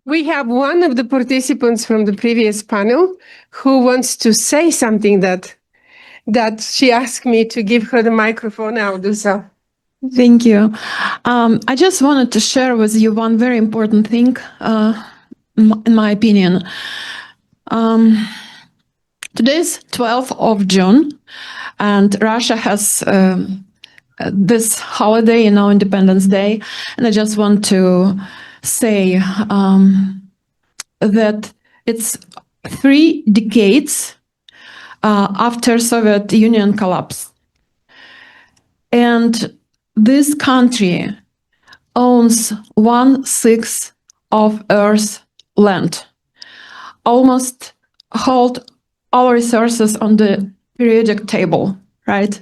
We have one of the participants from the previous panel who wants to say something that she asked me to give her the microphone. I'll do so. Thank you. I just wanted to share with you one very important thing, in my opinion. Today's 12th of June, and Russia has this holiday, Independence Day, and I just want to say that it's 3 decades after Soviet Union collapse. And this country owns 1/6 of Earth's land, almost hold all resources on the periodic table, right?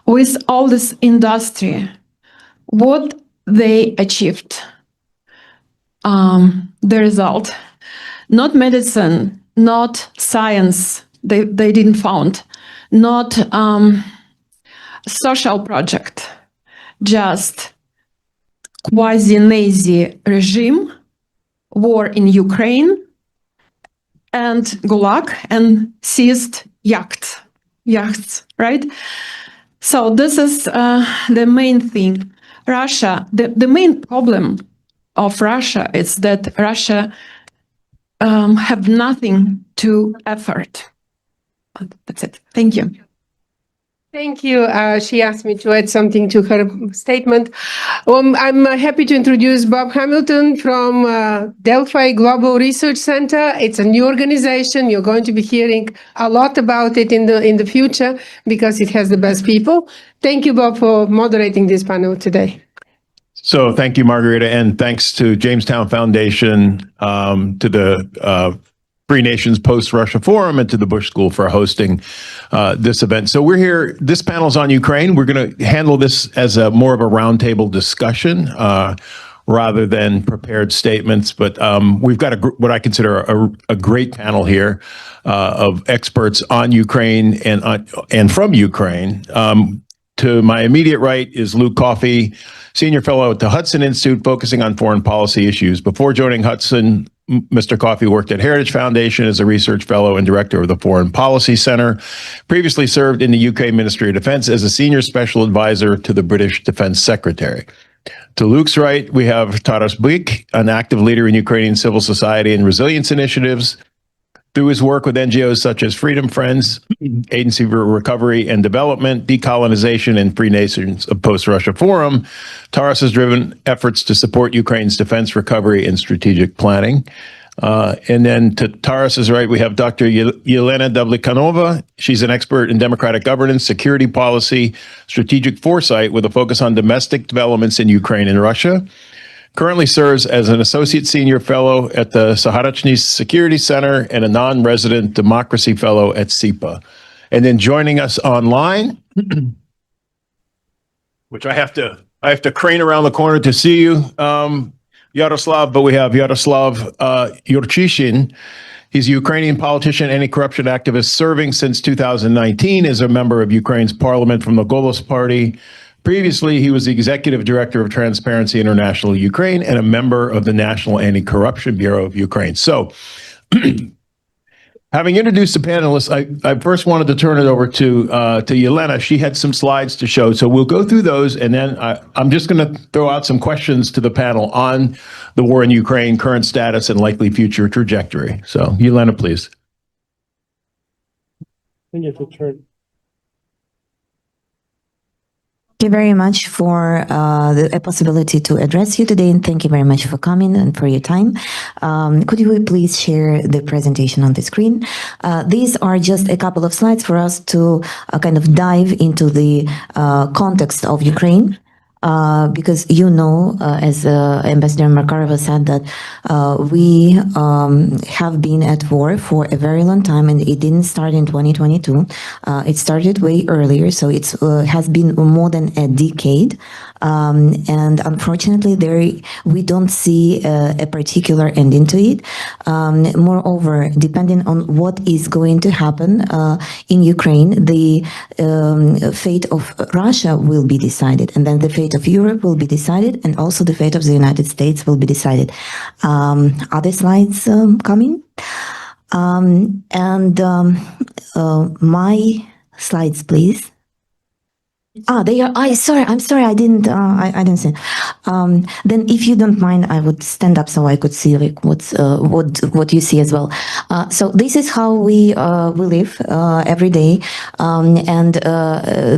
With all this industry, what they achieved, the result, not medicine, not science, they didn't found, not social project, just quasi-Nazi regime, war in Ukraine, and Gulag, and seized yachts, right? So this is the main thing. Russia, the main problem of Russia is that Russia have nothing to effort. That's it. Thank you. Thank you. She asked me to add something to her statement. I'm happy to introduce Bob Hamilton from Delphi Global Research Center. It's a new organization. You're going to be hearing a lot about it in the future because it has the best people. Thank you, Bob, for moderating this panel today. So thank you, Margarita, and thanks to Jamestown Foundation, to the Free Nations Post-Russia Forum, and to the Bush School for hosting this event. So we're here, this panel's on Ukraine. We're going to handle this as more of a roundtable discussion rather than prepared statements. But we've got what I consider a great panel here of experts on Ukraine and from Ukraine. To my immediate right is Luke Coffey, Senior Fellow at the Hudson Institute, focusing on foreign policy issues. Before joining Hudson, Mr. Coffey worked at Heritage Foundation as a research fellow and director of the Foreign Policy Center. Previously served in the UK Ministry of Defence as a senior special advisor to the British Defence Secretary. To Luke's right, we have Taras Buik, an active leader in Ukrainian civil society and resilience initiatives. Through his work with NGOs such as Freedom Friends, Agency for Recovery and Development, Decolonization, and Free Nations of Post-Russia Forum, Taras has driven efforts to support Ukraine's defense, recovery, and strategic planning. And then to Taras's right, we have Dr. Yelena Davlikanova. She's an expert in democratic governance, security policy, strategic foresight with a focus on domestic developments in Ukraine and Russia. Currently serves as an associate senior fellow at the Saharachny Security Center and a non-resident democracy fellow at SIPA. And then joining us online, which I have to crane around the corner to see you, Yaroslav, but we have Yaroslav Yurchishin. He's a Ukrainian politician, anti-corruption activist, serving since 2019 as a member of Ukraine's parliament from the Golos Party. Previously, he was the executive director of Transparency International Ukraine and a member of the National Anti-Corruption Bureau of Ukraine. So, having introduced the panelists, I first wanted to turn it over to Yelena. She had some slides to show, so we'll go through those, and then I'm just going to throw out some questions to the panel on the war in Ukraine, current status, and likely future trajectory. So, Yelena, please. I think you have to turn. Thank you very much for the possibility to address you today, and thank you very much for coming and for your time. Could you please share the presentation on the screen? These are just a couple of slides for us to kind of dive into the context of Ukraine. Because as Ambassador Markarova said, that we have been at war for a very long time, and it didn't start in 2022. It started way earlier, so it has been more than a decade And unfortunately, we don't see a particular ending to it. Moreover, depending on what is going to happen in Ukraine, the fate of Russia will be decided, and then the fate of Europe will be decided, and also the fate of the United States will be decided. Other slides coming. My slides, please. They are. I'm sorry. I didn't. I didn't see. Then, if you don't mind, I would stand up so I could see like what you see as well. So this is how we live every day, and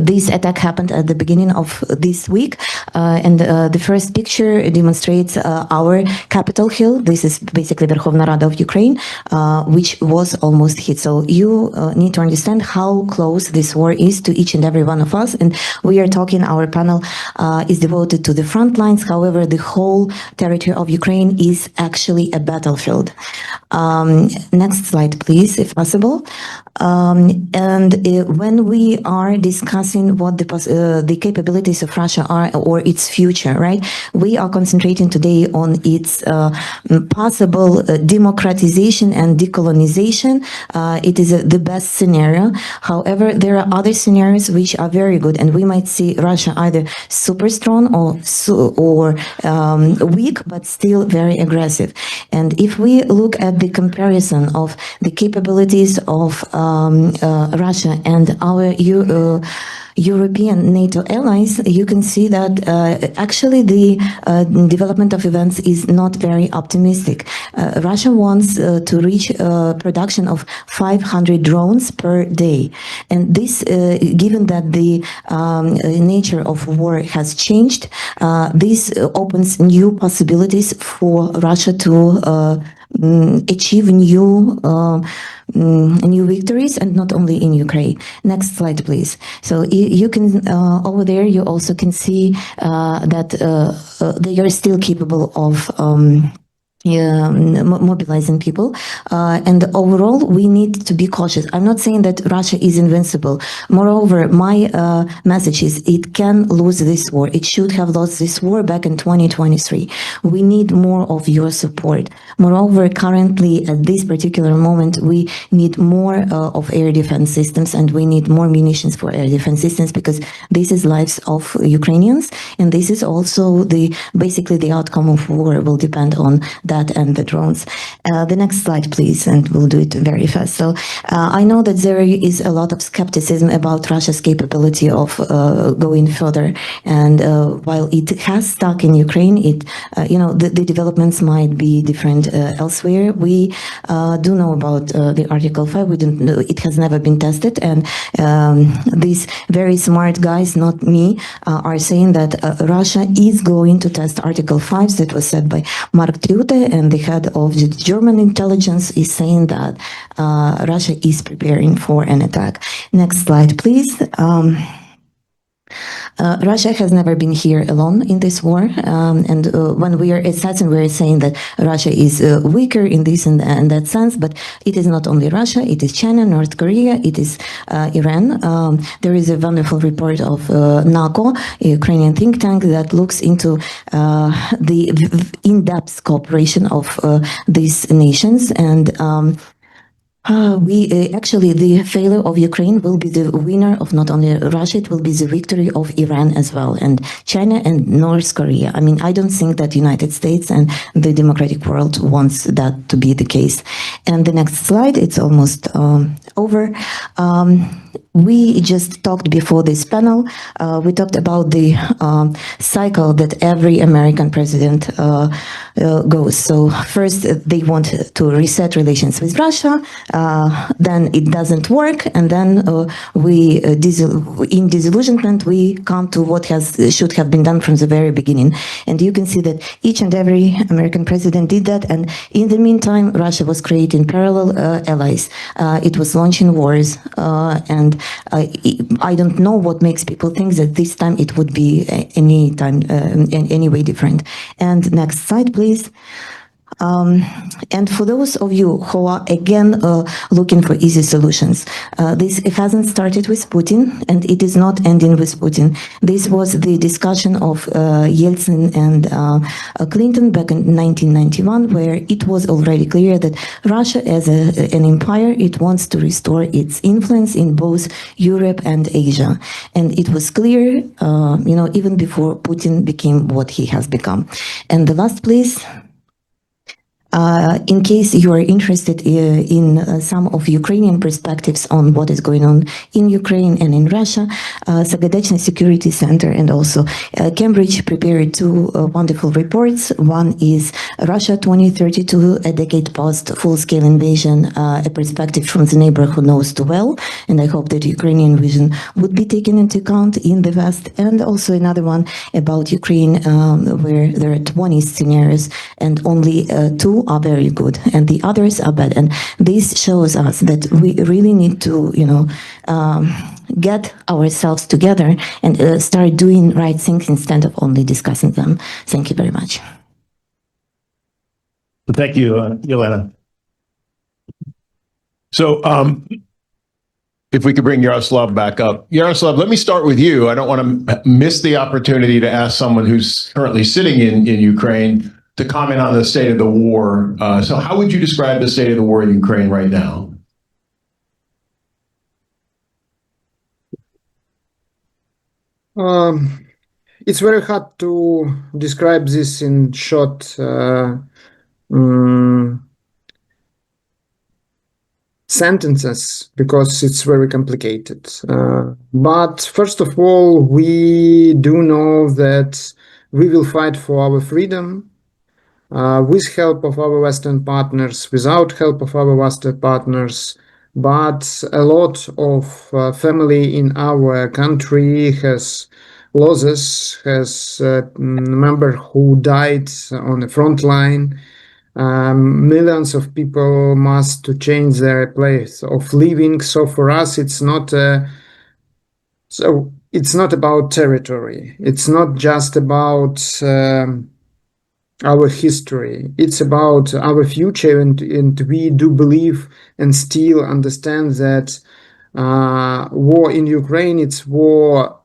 this attack happened at the beginning of this week, and the first picture demonstrates our Capitol Hill. This is basically Verkhovna Rada of Ukraine, which was almost hit. So you need to understand how close this war is to each and every one of us, and we are talking, our panel is devoted to the front lines. However, the whole territory of Ukraine is actually a battlefield. Next slide, please, if possible. When we are discussing what the capabilities of Russia are, or its future, right? We are concentrating today on its possible democratization and decolonization. It is the best scenario. However, there are other scenarios which are very good, and we might see Russia either super strong or weak, but still very aggressive. And if we look at the comparison of the capabilities of Russia and our European NATO allies, you can see that actually the development of events is not very optimistic. Russia wants to reach production of 500 drones per day. And this, given that the nature of war has changed, this opens new possibilities for Russia to achieve new victories, and not only in Ukraine. Next slide, please. So you can over there you also can see that they are still capable of mobilizing people, and overall we need to be cautious. I'm not saying that Russia is invincible. Moreover, my message is it can lose this war. It should have lost this war back in 2023. We need more of your support. Moreover, currently at this particular moment, we need more of air defense systems, and we need more munitions for air defense systems, because this is lives of Ukrainians, and this is also basically the outcome of war will depend on that and the drones. The next slide, please, and we'll do it very fast. So I know that there is a lot of skepticism about Russia's capability of going further, and while it has stuck in Ukraine, the developments might be different elsewhere. We do know about the Article 5. We don't know, it has never been tested, and these very smart guys, not me, are saying that Russia is going to test Article 5. That was said by Mark Trute, and the head of the German intelligence is saying that Russia is preparing for an attack. Next slide, please. Russia has never been here alone in this war, and when we are assessing, we are saying that Russia is weaker in this and that sense, but it is not only Russia, it is China, North Korea, it is Iran. There is a wonderful report of NACO, a Ukrainian think tank, that looks into the in-depth cooperation of these nations, and actually, the failure of Ukraine will be the winner of not only Russia, it will be the victory of Iran as well, and China and North Korea. I mean, I don't think that the United States and the democratic world wants that to be the case. And the next slide, it's almost over. We just talked before this panel, we talked about the cycle that every American president goes. So first they want to reset relations with Russia, then it doesn't work, and then in disillusionment we come to what should have been done from the very beginning. And you can see that each and every American president did that, and in the meantime Russia was creating parallel allies. It was launching wars, and I don't know what makes people think that this time it would be any way different. And next slide, please. And for those of you who are again looking for easy solutions, this hasn't started with Putin, and it is not ending with Putin. This was the discussion of Yeltsin and Clinton back in 1991, where it was already clear that Russia, as an empire, it wants to restore its influence in both Europe and Asia. And it was clear, even before Putin became what he has become. And the last place. In case you are interested in some of Ukrainian perspectives on what is going on in Ukraine and in Russia, Sabotage Security Center and also Cambridge prepared two wonderful reports. One is Russia 2032, a decade post full-scale invasion, a perspective from the neighbor who knows too well. And I hope that Ukrainian vision would be taken into account in the West. And also another one about Ukraine, where there are 20 scenarios and only two are very good and the others are bad, and this shows us that we really need to get ourselves together and start doing right things instead of only discussing them. Thank you very much. Thank you, Yelena. So if we could bring Yaroslav back up. Yaroslav, let me start with you. I don't want to miss the opportunity to ask someone who's currently sitting in Ukraine to comment on the state of the war. So how would you describe the state of the war in Ukraine right now? It's very hard to describe this in short sentences because it's very complicated. But first of all, we do know that we will fight for our freedom with help of our Western partners, without help of our Western partners. But a lot of family in our country has losses, has member who died on the front line. Millions of people must to change their place of living. So for us, it's not it's not about territory. It's not just about our history. It's about our future, and we do believe and still understand that war in Ukraine, it's war,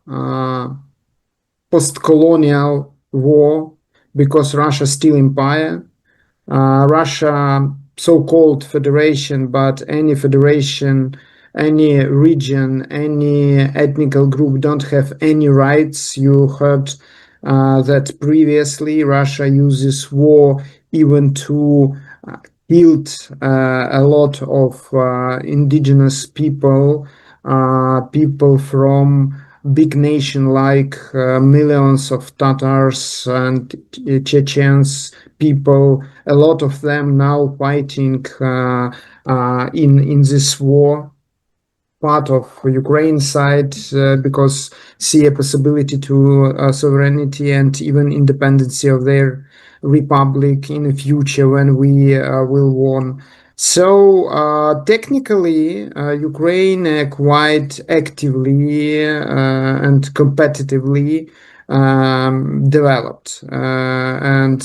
post-colonial war, because Russia still empire. Russia, so-called federation, but any federation, any region, any ethnical group don't have any rights. You heard that previously Russia uses war even to kill a lot of indigenous people, people from big nation like millions of Tatars and Chechens people, a lot of them now fighting in this war, part of Ukraine side, because see a possibility to sovereignty and even independence of their republic in the future when we will won. So technically, Ukraine quite actively and competitively developed, and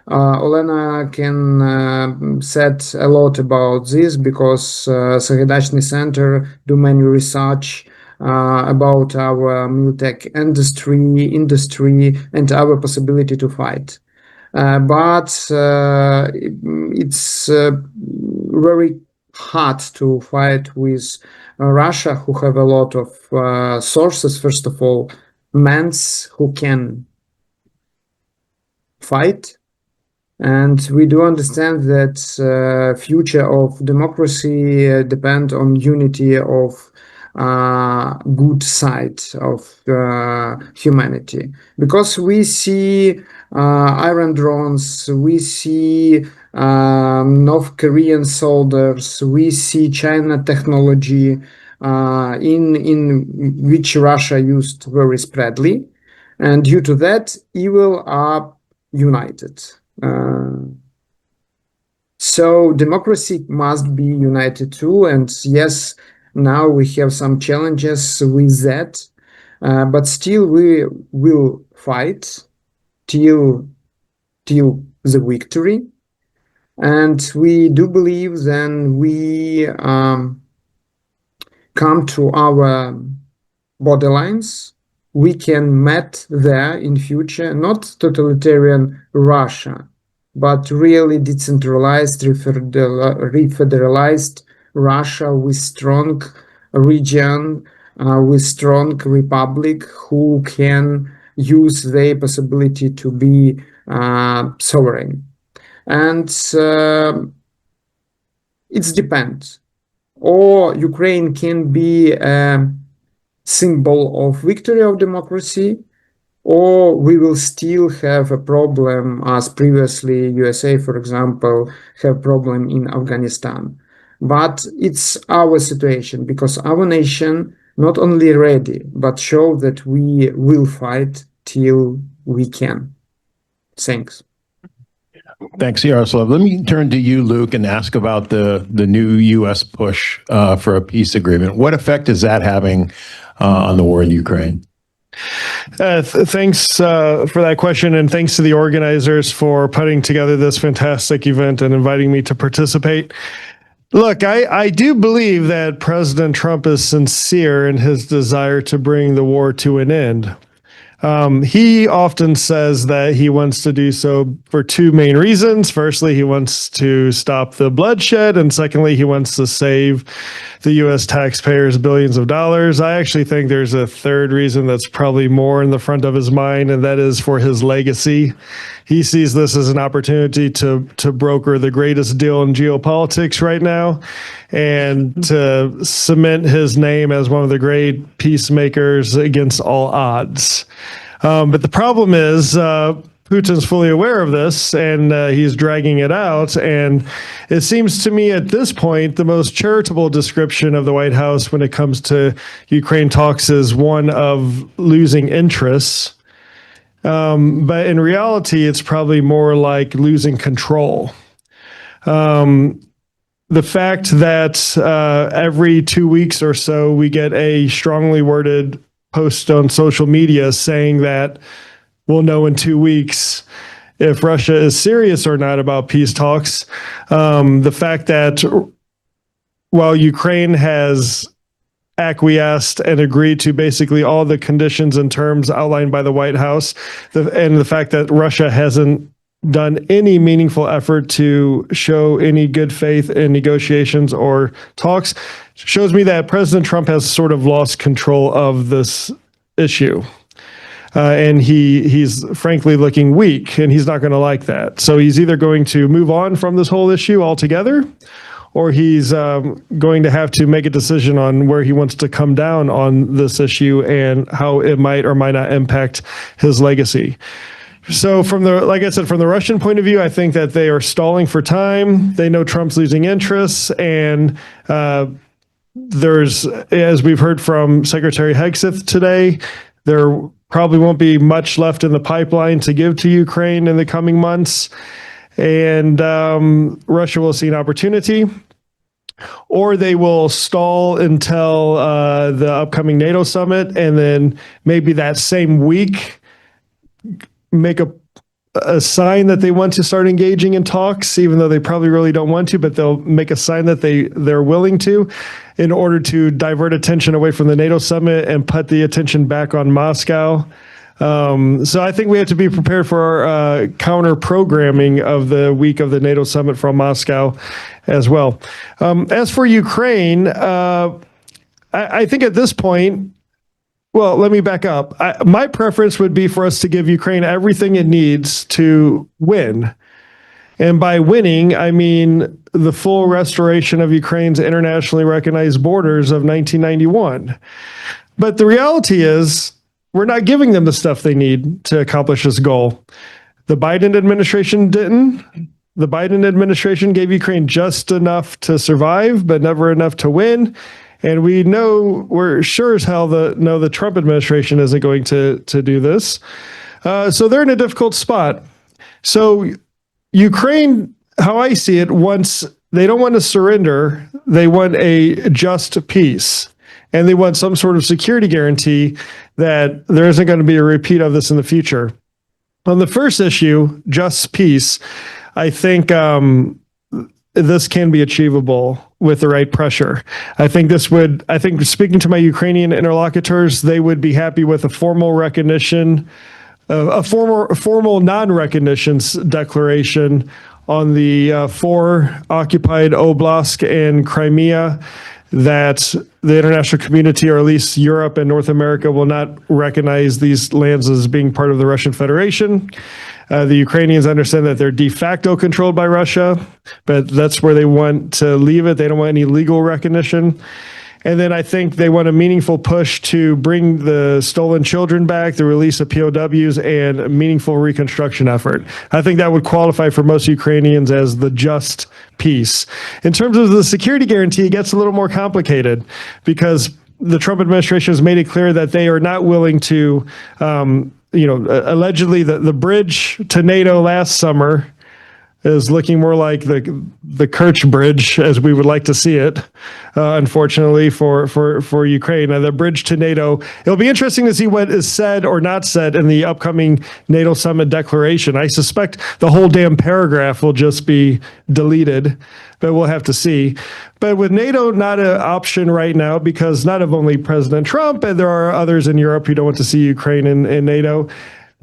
Olena can said a lot about this because Sabotage Center do many research about our militech industry and our possibility to fight. But it's very hard to fight with Russia, who have a lot of sources. First of all, men who can fight. And we do understand that future of democracy depend on unity of good side of humanity, because we see Iron drones, we see North Korean soldiers, we see China technology in which Russia used very spreadly, and due to that, evil are united. So democracy must be united too, and yes, now we have some challenges with that, but still we will fight till the victory. And we do believe then we come to our borderlines, we can meet there in future, not totalitarian Russia, but really decentralized, refederalized Russia with strong region, with strong republic who can use their possibility to be sovereign. And it depends. Or Ukraine can be a symbol of victory of democracy, or we will still have a problem, as previously USA, for example, have problem in Afghanistan. But it's our situation, because our nation not only ready, but show that we will fight till we can. Thanks. Thanks, Yaroslav. Let me turn to you, Luke, and ask about the new U.S. push for a peace agreement. What effect is that having on the war in Ukraine? Thanks for that question, and thanks to the organizers for putting together this fantastic event and inviting me to participate. Look, I do believe that President Trump is sincere in his desire to bring the war to an end. He often says that he wants to do so for two main reasons. Firstly, he wants to stop the bloodshed, and secondly, he wants to save the U.S. taxpayers billions of dollars. I actually think there's a third reason that's probably more in the front of his mind, and that is for his legacy. He sees this as an opportunity to broker the greatest deal in geopolitics right now, and to cement his name as one of the great peacemakers against all odds. But the problem is Putin's fully aware of this, and he's dragging it out. And it seems to me at this point, the most charitable description of the White House when it comes to Ukraine talks is one of losing interests. But in reality, it's probably more like losing control. The fact that every 2 weeks or so we get a strongly worded post on social media saying that we'll know in 2 weeks if Russia is serious or not about peace talks. The fact that while Ukraine has acquiesced and agreed to basically all the conditions and terms outlined by the White House, and the fact that Russia hasn't done any meaningful effort to show any good faith in negotiations or talks, shows me that President Trump has sort of lost control of this issue. And he's frankly looking weak, and he's not going to like that. So he's either going to move on from this whole issue altogether, or he's going to have to make a decision on where he wants to come down on this issue and how it might or might not impact his legacy. So like I said, from the Russian point of view, I think that they are stalling for time. They know Trump's losing interests, and there's, as we've heard from Secretary Hegseth today, there probably won't be much left in the pipeline to give to Ukraine in the coming months. And Russia will see an opportunity, or they will stall until the upcoming NATO summit, and then maybe that same week make a sign that they want to start engaging in talks, even though they probably really don't want to, but they'll make a sign that they're willing to, in order to divert attention away from the NATO summit and put the attention back on Moscow. So I think we have to be prepared for counter programming of the week of the NATO summit from Moscow as well. As for Ukraine, I think at this point, well, let me back up. My preference would be for us to give Ukraine everything it needs to win. And by winning, I mean the full restoration of Ukraine's internationally recognized borders of 1991. But the reality is, we're not giving them the stuff they need to accomplish this goal. The Biden administration didn't. The Biden administration gave Ukraine just enough to survive, but never enough to win. And we're sure as hell know the Trump administration isn't going to do this. So they're in a difficult spot. So Ukraine, how I see it, they don't want to surrender. They want a just peace. And they want some sort of security guarantee that there isn't going to be a repeat of this in the future. On the first issue, just peace, I think this can be achievable with the right pressure. I think speaking to my Ukrainian interlocutors, they would be happy with a formal recognition, a formal non-recognition declaration on the 4 occupied Oblast and Crimea, that the international community, or at least Europe and North America, will not recognize these lands as being part of the Russian Federation. The Ukrainians understand that they're de facto controlled by Russia, but that's where they want to leave it. They don't want any legal recognition. And then I think they want a meaningful push to bring the stolen children back, the release of POWs, and a meaningful reconstruction effort. I think that would qualify for most Ukrainians as the just peace. In terms of the security guarantee, it gets a little more complicated because the Trump administration has made it clear that they are not willing to, allegedly the bridge to NATO last summer is looking more like the Kerch Bridge as we would like to see it, unfortunately, for Ukraine. Now, the bridge to NATO, it'll be interesting to see what is said or not said in the upcoming NATO summit declaration. I suspect the whole damn paragraph will just be deleted, but we'll have to see. But with NATO not an option right now, because not only President Trump, and there are others in Europe who don't want to see Ukraine in NATO,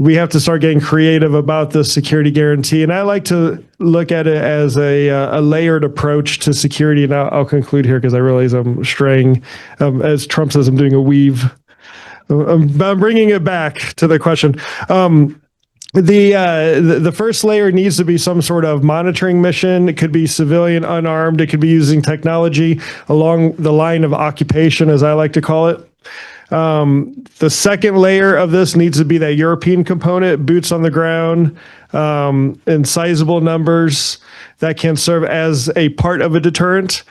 we have to start getting creative about the security guarantee. And I like to look at it as a layered approach to security. And I'll conclude here because I realize I'm straying. As Trump says, I'm doing a weave. I'm bringing it back to the question. The first layer needs to be some sort of monitoring mission. It could be civilian, unarmed. It could be using technology along the line of occupation, as I like to call it. The second layer of this needs to be that European component, boots on the ground, in sizable numbers that can serve as a part of a deterrent.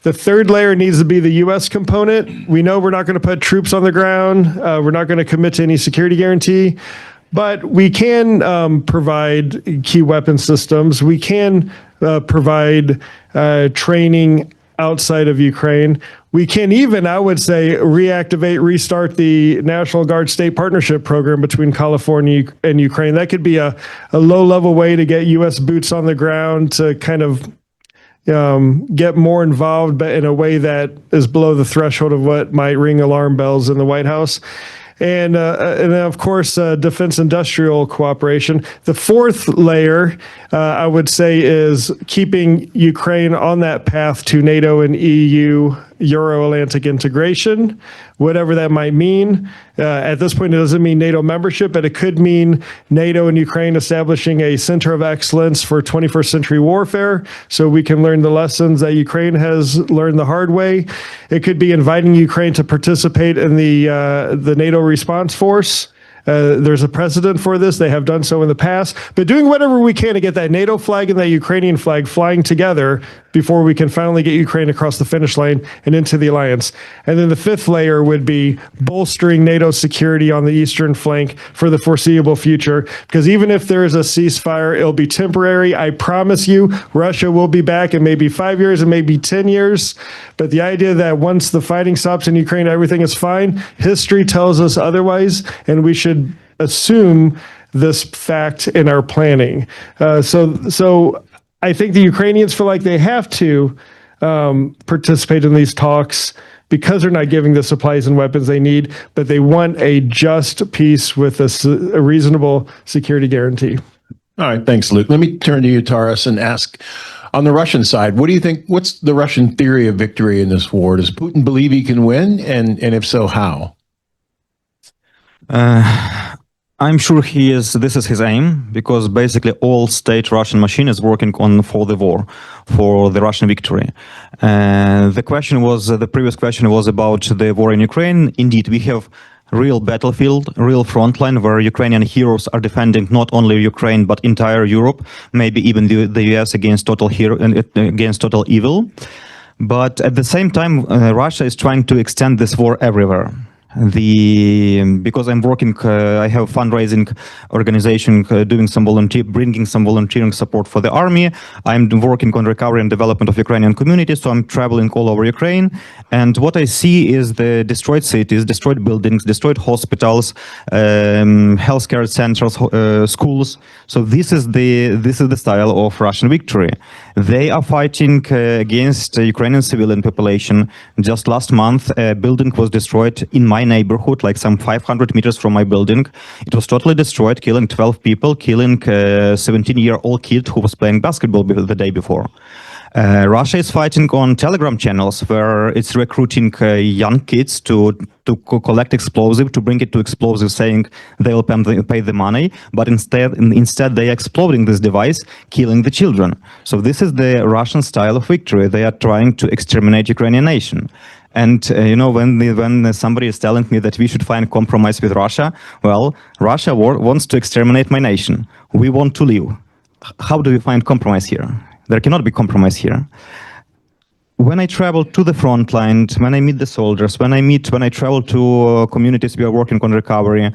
The third layer needs to be the U.S. component. We know we're not going to put troops on the ground. We're not going to commit to any security guarantee, but we can provide key weapon systems. We can provide training outside of Ukraine. We can even, I would say, restart the National Guard State Partnership Program between California and Ukraine. That could be a low-level way to get U.S. boots on the ground to kind of get more involved, but in a way that is below the threshold of what might ring alarm bells in the White House. And then, of course, defense industrial cooperation. The fourth layer, I would say, is keeping Ukraine on that path to NATO and EU Euro-Atlantic integration, whatever that might mean. At this point, it doesn't mean NATO membership, but it could mean NATO and Ukraine establishing a center of excellence for 21st century warfare, so we can learn the lessons that Ukraine has learned the hard way. It could be inviting Ukraine to participate in the NATO response force. There's a precedent for this. They have done so in the past, but doing whatever we can to get that NATO flag and that Ukrainian flag flying together before we can finally get Ukraine across the finish line and into the alliance. And then the fifth layer would be bolstering NATO security on the eastern flank for the foreseeable future, because even if there is a ceasefire, it'll be temporary. I promise you, Russia will be back in maybe 5 years and maybe 10 years. But the idea that once the fighting stops in Ukraine, everything is fine, history tells us otherwise, and we should assume this fact in our planning. So I think the Ukrainians feel like they have to participate in these talks because they're not giving the supplies and weapons they need, but they want a just peace with a reasonable security guarantee. All right, thanks, Luke. Let me turn to you, Taras, and ask, on the Russian side, what do you think, what's the Russian theory of victory in this war? Does Putin believe he can win? And if so, how? I'm sure this is his aim, because basically all state Russian machine is working on for the war, for the Russian victory. The previous question was about the war in Ukraine. Indeed, we have real battlefield, real frontline where Ukrainian heroes are defending not only Ukraine, but entire Europe, maybe even the US against total evil. But at the same time, Russia is trying to extend this war everywhere. because I'm working, I have a fundraising organization doing some bringing some volunteering support for the army. I'm working on recovery and development of Ukrainian communities, so I'm traveling all over Ukraine. And what I see is the destroyed cities, destroyed buildings, destroyed hospitals, healthcare centers, schools. So this is the style of Russian victory. They are fighting against the Ukrainian civilian population. Just last month, a building was destroyed in my neighborhood, like some 500 meters from my building. It was totally destroyed, killing 12 people, killing a 17-year-old kid who was playing basketball the day before. Russia is fighting on Telegram channels where it's recruiting young kids to collect explosive, to bring it to explosive, saying they will pay the money, but instead they are exploding this device, killing the children. So this is the Russian style of victory. They are trying to exterminate Ukrainian nation. And when somebody is telling me that we should find compromise with Russia, well, Russia wants to exterminate my nation. We want to live. How do we find compromise here? There cannot be compromise here. When I travel to the front line, when I meet the soldiers, when I travel to communities we are working on recovery,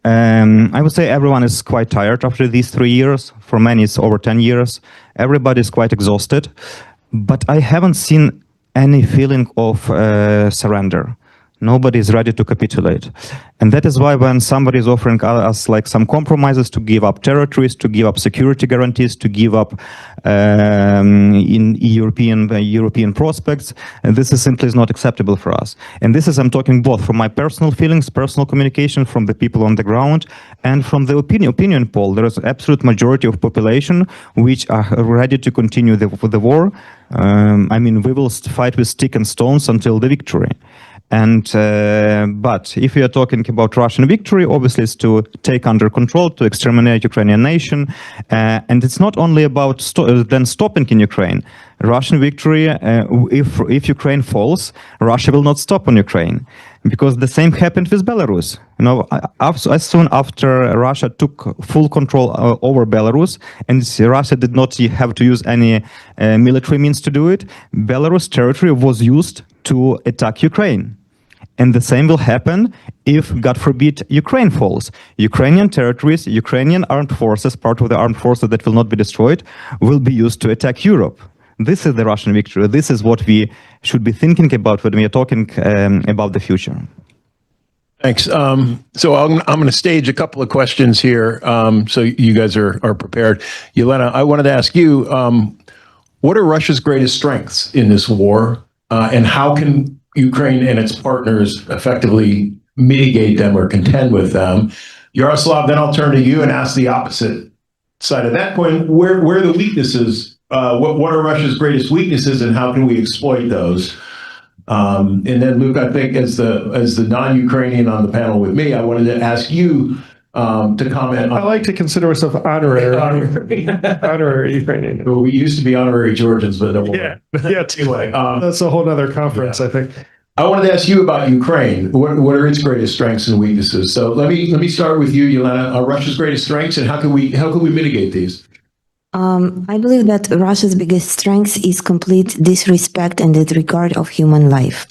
I would say everyone is quite tired after these 3 years. For many, it's over 10 years. Everybody is quite exhausted. But I haven't seen any feeling of surrender. Nobody is ready to capitulate. And that is why when somebody is offering us like some compromises to give up territories, to give up security guarantees, to give up in European prospects, this is simply not acceptable for us. And this is, I'm talking both from my personal feelings, personal communication from the people on the ground, and from the opinion poll. There is an absolute majority of population which are ready to continue the war. I mean, we will fight with stick and stones until the victory. And but if we are talking about Russian victory, obviously it's to take under control, to exterminate Ukrainian nation, and it's not only about then stopping in Ukraine. Russian victory, if Ukraine falls, Russia will not stop on Ukraine, because the same happened with Belarus. You know, as soon after Russia took full control over Belarus, and Russia did not have to use any military means to do it, Belarus territory was used to attack Ukraine. And the same will happen if, God forbid, Ukraine falls. Ukrainian territories, Ukrainian armed forces, part of the armed forces that will not be destroyed, will be used to attack Europe. This is the Russian victory. This is what we should be thinking about when we are talking about the future. Thanks. So I'm going to stage a couple of questions here, so you guys are prepared. Yelena, I wanted to ask you, what are Russia's greatest strengths in this war, and how can Ukraine and its partners effectively mitigate them or contend with them? Yaroslav, then I'll turn to you and ask the opposite side of that coin. Where are the weaknesses? What are Russia's greatest weaknesses, and how can we exploit those? And then Luke, I think as the non-Ukrainian on the panel with me, I wanted to ask you to comment on. I like to consider myself honorary Ukrainian. Well, we used to be honorary Georgians, but no more. Yeah. Anyway, That's a whole other conference, yeah. I think. I wanted to ask you about Ukraine. What are its greatest strengths and weaknesses? So let me start with you, Yelena. Russia's greatest strengths, and how can we mitigate these? I believe that Russia's biggest strength is complete disrespect and disregard of human life.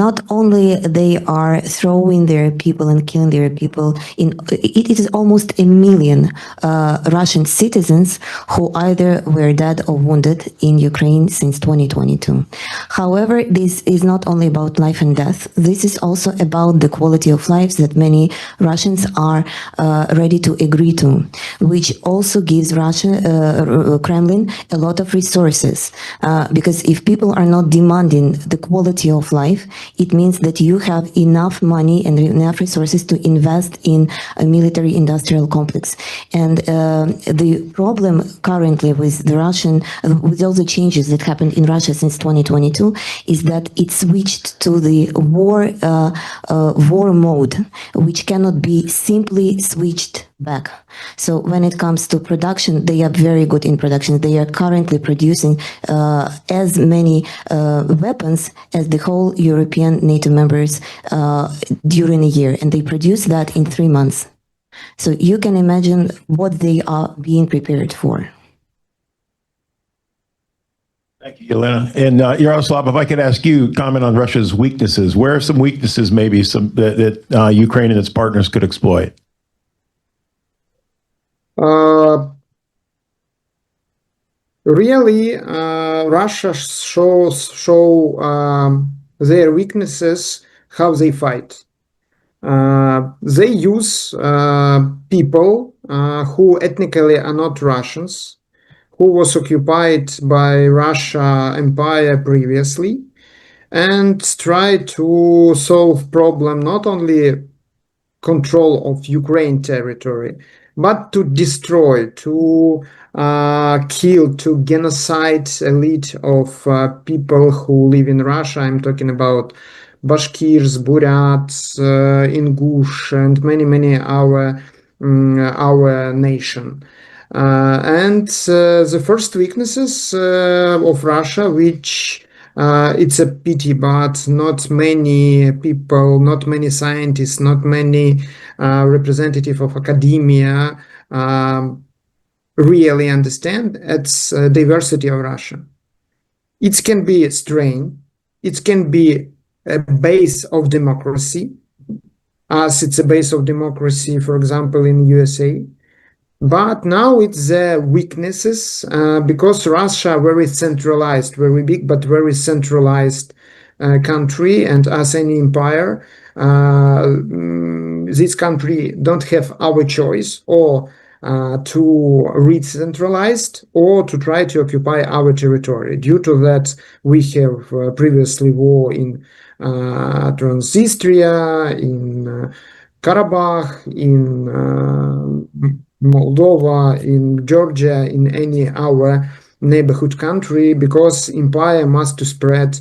Not only they are throwing their people and killing their people, it is almost 1 million Russian citizens who either were dead or wounded in Ukraine since 2022. However, this is not only about life and death. This is also about the quality of lives that many Russians are ready to agree to, which also gives Kremlin a lot of resources. Because if people are not demanding the quality of life, it means that you have enough money and enough resources to invest in a military industrial complex. And the problem currently with with all the changes that happened in Russia since 2022 is that it switched to the war mode, which cannot be simply switched back. So when it comes to production, they are very good in production. They are currently producing as many weapons as the whole European NATO members during a year, and they produce that in 3 months. So you can imagine what they are being prepared for. Thank you, Elena. And Yaroslav, if I could ask you comment on Russia's weaknesses. Where are some weaknesses maybe that Ukraine and its partners could exploit? Really, Russia show their weaknesses, how they fight. They use people who ethnically are not Russians, who was occupied by Russia Empire previously, and try to solve problem not only control of Ukraine territory, but to destroy, to kill, to genocide elite of people who live in Russia. I'm talking about Bashkirs, Buryats, Ingush, and many our nation. And the first weaknesses of Russia, which it's a pity, but not many people, not many scientists, not many representatives of academia really understand. It's diversity of Russia. It can be a strain. It can be a base of democracy, as it's a base of democracy, for example, in USA. But now it's the weaknesses because Russia very centralized, very big, but very centralized country, and as any empire, this country don't have our choice or to re-centralized or to try to occupy our territory. Due to that, we have previously war in Transnistria, in Karabakh, in Moldova, in Georgia, in any our neighborhood country, because empire must to spread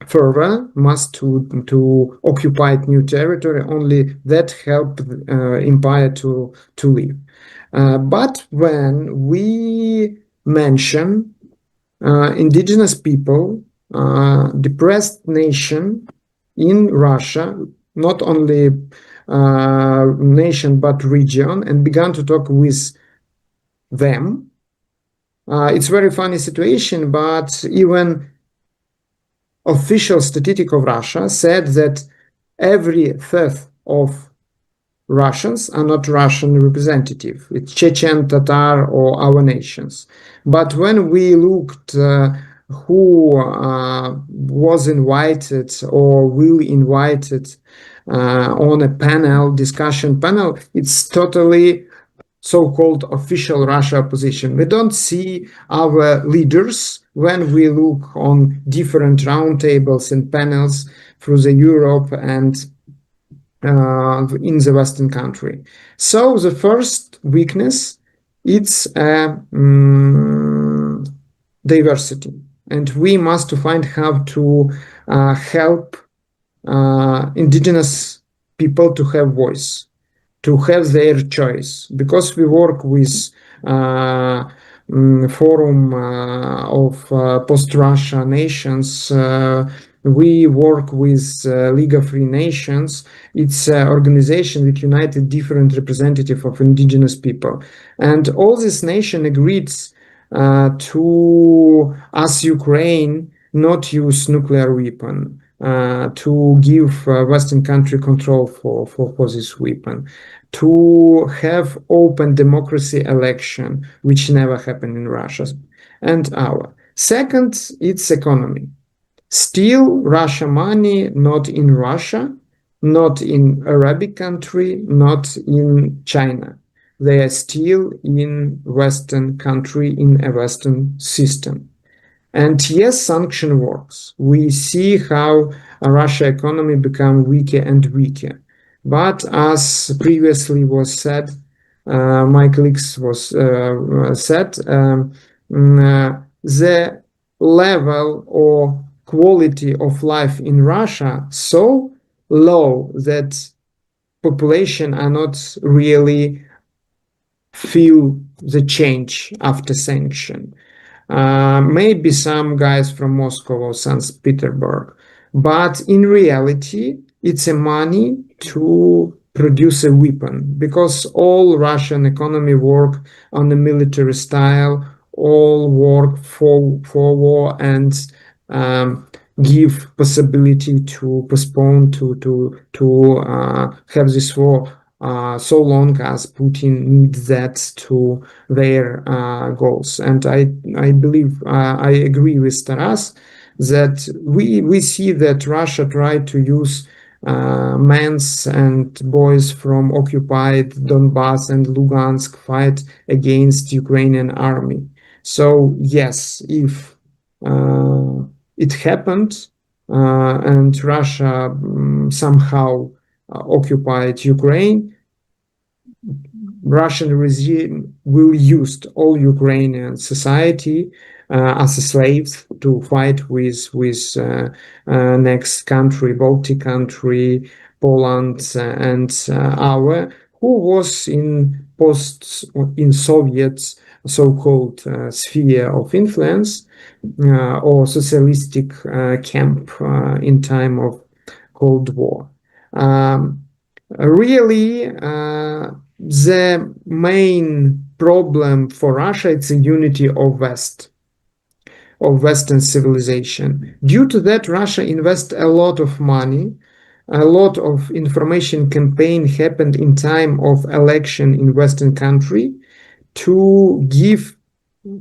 further, must to occupy new territory. Only that help empire to live. But when we mention indigenous people, depressed nation in Russia, not only nation but region, and began to talk with them, it's very funny situation, but even official statistic of Russia said that every third of Russians are not Russian representative. It's Chechen, Tatar, or our nations. But when we looked who was invited or will invited on a panel, discussion panel, it's totally so-called official Russia position. We don't see our leaders when we look on different roundtables and panels through the Europe and in the Western country. So the first weakness, it's diversity, and we must find how to help indigenous people to have voice, to have their choice, because we work with forum of post-Russia nations. We work with League of Free Nations. It's an organization that united different representatives of indigenous people. And all this nation agreed to ask Ukraine not use nuclear weapon, to give Western country control for this weapon, to have open democracy election, which never happened in Russia and our. Second, it's economy. Still, Russia money not in Russia, not in Arabic country, not in China. They are still in Western country, in a Western system. And yes, sanction works. We see how Russia economy become weaker and weaker. But as previously was said, my colleagues was said, the level or quality of life in Russia so low that population are not really feel the change after sanction. Maybe some guys from Moscow or St. Petersburg, but in reality, it's a money to produce a weapon, because all Russian economy work on the military style all work for war and give possibility to postpone to have this war so long as Putin needs that to their goals. And I believe I agree with Taras that we see that Russia tried to use men and boys from occupied Donbass and Lugansk fight against Ukrainian army. So yes, if it happened and Russia somehow occupied Ukraine, Russian regime will use all Ukrainian society as a slaves to fight with next country, Baltic country, Poland, and our, who was in Soviet so-called sphere of influence or socialistic camp in time of Cold War. Really, the main problem for Russia is the unity of Western civilization. Due to that, Russia invests a lot of money. A lot of information campaign happened in time of election in Western country to give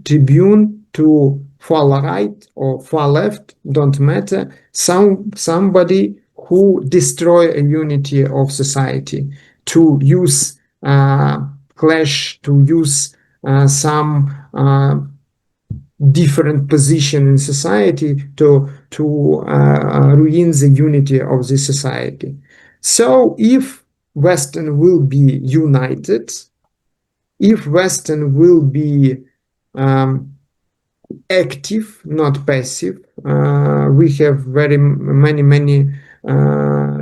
tribune to far right or far left, don't matter, somebody who destroy a unity of society, to use clash, to use some different position in society to ruin the unity of the society. So if Western will be united, if Western will be active, not passive, we have very many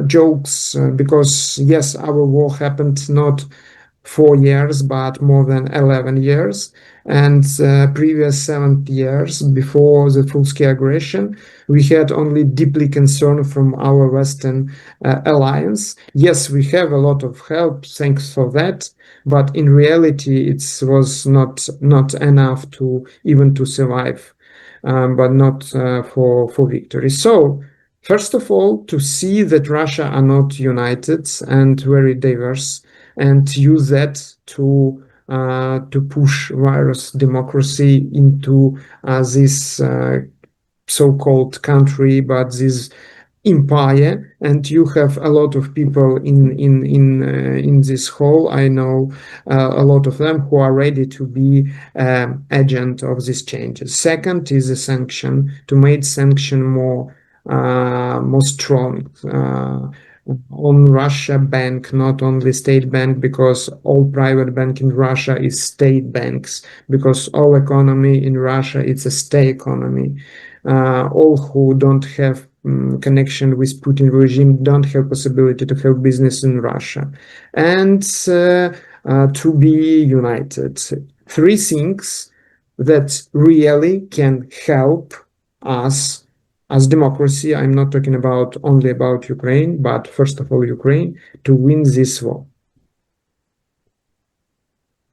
jokes because yes, our war happened not 4 years but more than 11 years, and previous 7 years before the full-scale aggression we had only deeply concern from our Western alliance. Yes, we have a lot of help, thanks for that, but in reality it was not enough to even to survive, but not for victory. So first of all, to see that Russia are not united and very diverse, and use that to push virus democracy into this so-called country, but this empire. And you have a lot of people in this hall. I know a lot of them who are ready to be agent of these changes. Second is a sanction, to make sanction more strong on Russia bank, not only state bank, because all private bank in Russia is state banks, because all economy in Russia it's a state economy. All who don't have connection with Putin regime don't have possibility to have business in Russia, and to be united. 3 things that really can help us as democracy. I'm not talking about only about Ukraine, but first of all Ukraine, to win this war.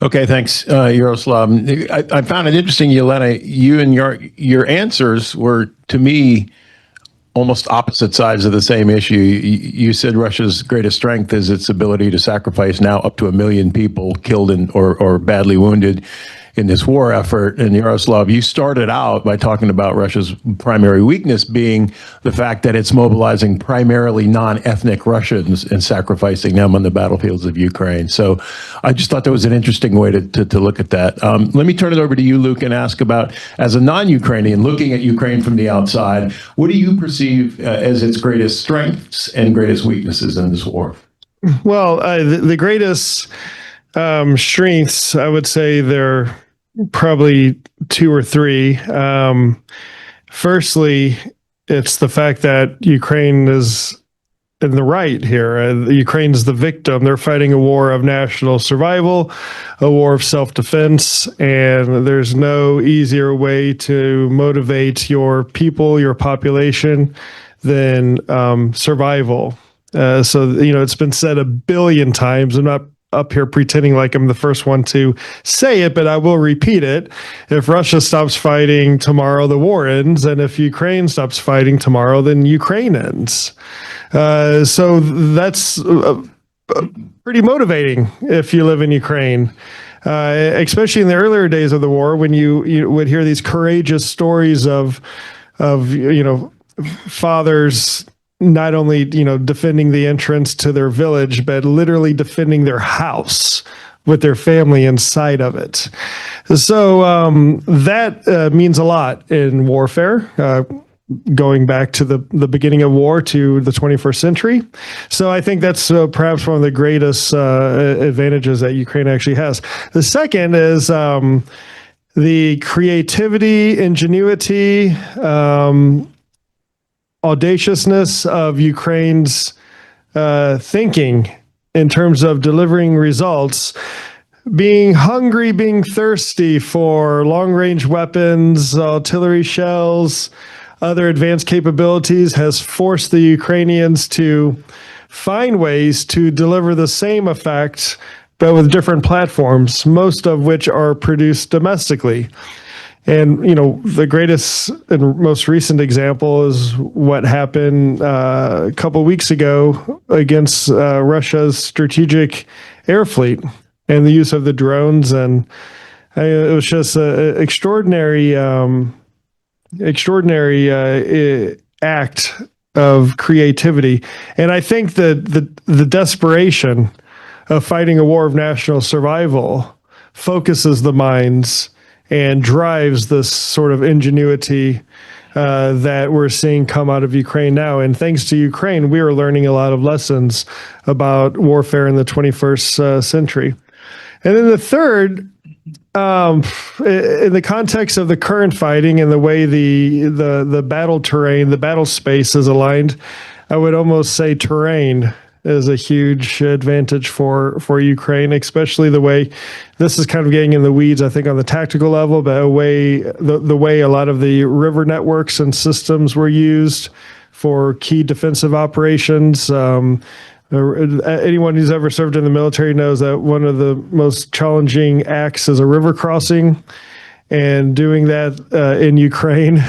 Okay, thanks, Yaroslav. I found it interesting, Yelena, you and your answers were, to me, almost opposite sides of the same issue. You said Russia's greatest strength is its ability to sacrifice now up to 1 million people killed or badly wounded in this war effort. And Yaroslav, you started out by talking about Russia's primary weakness being the fact that it's mobilizing primarily non-ethnic Russians and sacrificing them on the battlefields of Ukraine. So I just thought that was an interesting way to look at that. Let me turn it over to you, Luke, and ask about, as a non-Ukrainian, looking at Ukraine from the outside, what do you perceive as its greatest strengths and greatest weaknesses in this war? Well, the greatest strengths, I would say they're probably 2 or 3. Firstly, it's the fact that Ukraine is in the right here. Ukraine's the victim. They're fighting a war of national survival, a war of self-defense, and there's no easier way to motivate your people, your population, than survival. So, it's been said 1 billion times. I'm not up here pretending like I'm the first one to say it, but I will repeat it. If Russia stops fighting tomorrow, the war ends. And if Ukraine stops fighting tomorrow, then Ukraine ends. So that's pretty motivating if you live in Ukraine. Especially in the earlier days of the war, when you would hear these courageous stories of fathers not only defending the entrance to their village, but literally defending their house with their family inside of it. So that means a lot in warfare. Going back to the beginning of war to the 21st century. So I think that's perhaps one of the greatest advantages that Ukraine actually has. The second is the creativity, ingenuity, audaciousness of Ukraine's thinking in terms of delivering results, being hungry, being thirsty for long-range weapons, artillery shells, other advanced capabilities has forced the Ukrainians to find ways to deliver the same effect, but with different platforms, most of which are produced domestically. And, the greatest and most recent example is what happened a couple weeks ago against Russia's strategic air fleet and the use of the drones. And it was just an extraordinary act of creativity. And I think that the desperation of fighting a war of national survival focuses the minds and drives this sort of ingenuity that we're seeing come out of Ukraine now. And thanks to Ukraine, we are learning a lot of lessons about warfare in the 21st century. And then the third, in the context of the current fighting and the way the battle terrain, the battle space is aligned, I would almost say terrain is a huge advantage for Ukraine, especially the way this is kind of getting in the weeds, I think, on the tactical level, but the way a lot of the river networks and systems were used for key defensive operations. Anyone who's ever served in the military knows that one of the most challenging acts is a river crossing. And doing that in Ukraine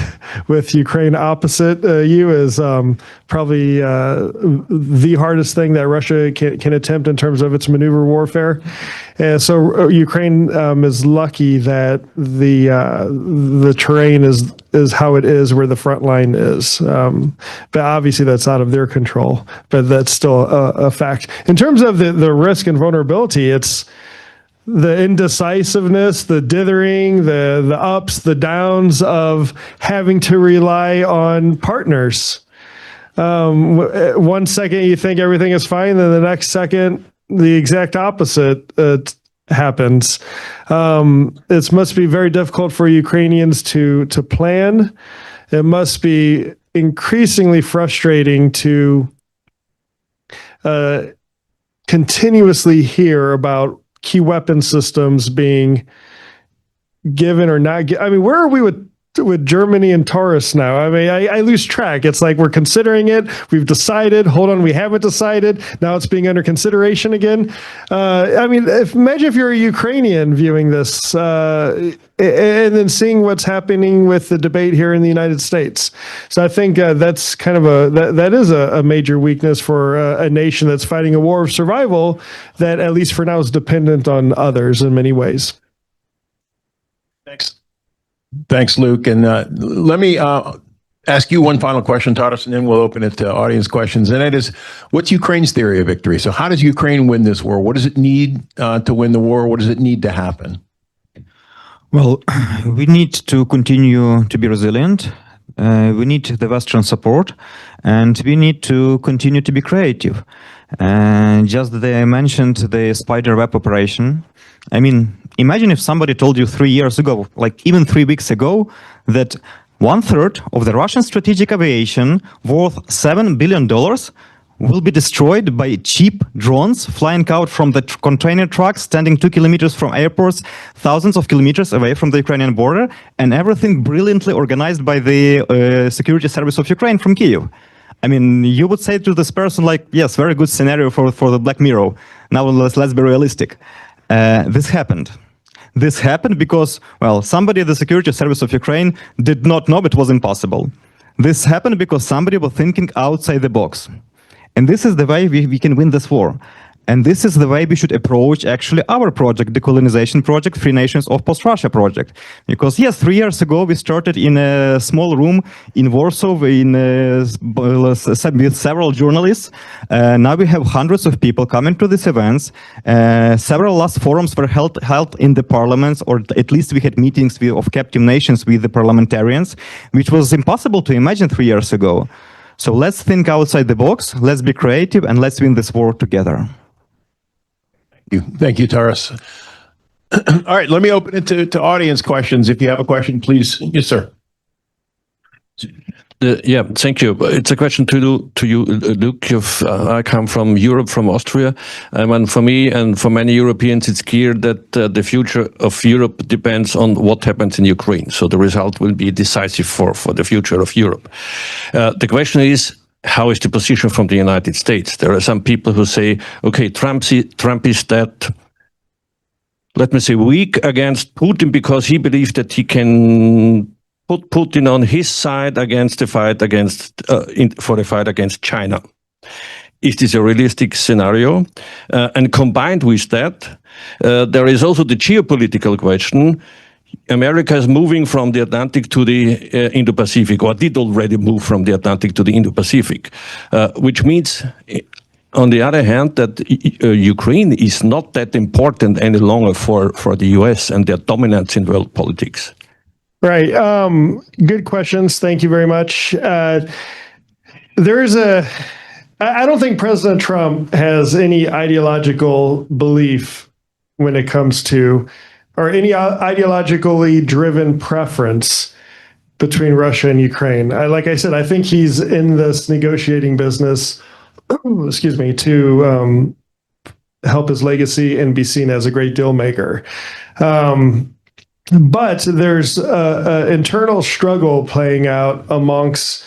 with Ukraine opposite you is probably the hardest thing that Russia can attempt in terms of its maneuver warfare. And so Ukraine is lucky that the terrain is how it is where the front line is. But obviously that's out of their control, but that's still a fact. In terms of the risk and vulnerability, it's the indecisiveness, the dithering, the ups, the downs of having to rely on partners. 1 second you think everything is fine, then the next second the exact opposite happens. It must be very difficult for Ukrainians to plan. It must be increasingly frustrating to continuously hear about key weapon systems being given or not. I mean, where are we with Germany and Taurus now? I mean, I lose track. It's like we're considering it. We've decided. Hold on, we haven't decided. Now it's being under consideration again. I mean, imagine if you're a Ukrainian viewing this and then seeing what's happening with the debate here in the United States. So I think that's kind of that is a major weakness for a nation that's fighting a war of survival that, at least for now, is dependent on others in many ways. Thanks, Luke. And let me ask you one final question, Tadas, and then we'll open it to audience questions. And that is, what's Ukraine's theory of victory? So how does Ukraine win this war? What does it need to win the war? What does it need to happen? Well, we need to continue to be resilient. We need the Western support, and we need to continue to be creative. Just they mentioned the spider web operation. I mean, imagine if somebody told you 3 years ago, like even 3 weeks ago, that 1/3 of the Russian strategic aviation worth $7 billion will be destroyed by cheap drones flying out from the container trucks standing 2 kilometers from airports, thousands of kilometers away from the Ukrainian border, and everything brilliantly organized by the security service of Ukraine from Kyiv. I mean, you would say to this person, like, yes, very good scenario for the Black Mirror. Now let's be realistic. This happened. This happened because, well, somebody at the security service of Ukraine did not know it was impossible. This happened because somebody was thinking outside the box. And this is the way we can win this war. And this is the way we should approach actually our project, the colonization project, Free Nations of Post-Russia project. Because yes, 3 years ago, we started in a small room in Warsaw with several journalists. Now we have hundreds of people coming to these events. Several last forums were held in the parliaments, or at least we had meetings of captive nations with the parliamentarians, which was impossible to imagine 3 years ago. So let's think outside the box, let's be creative, and let's win this war together. Thank you, Taras. All right, let me open it to audience questions. If you have a question, please. Yes, sir. Yeah, thank you. It's a question to you, Luke. I come from Europe, from Austria, and for me and for many Europeans, it's clear that the future of Europe depends on what happens in Ukraine. So the result will be decisive for the future of Europe. The question is, how is the position from the United States? There are some people who say, okay, Trump is that, let me say, weak against Putin because he believes that he can put Putin on his side against the fight for the fight against China. Is this a realistic scenario? And combined with that, there is also the geopolitical question. America is moving from the Atlantic to the Indo-Pacific, or did already move from the Atlantic to the Indo-Pacific, which means, on the other hand, that Ukraine is not that important any longer for the US and their dominance in world politics. Right. Good questions. Thank you very much. I don't think President Trump has any ideological belief when it comes to, or any ideologically driven preference between Russia and Ukraine. Like I said, I think he's in this negotiating business, to help his legacy and be seen as a great deal maker. But there's an internal struggle playing out amongst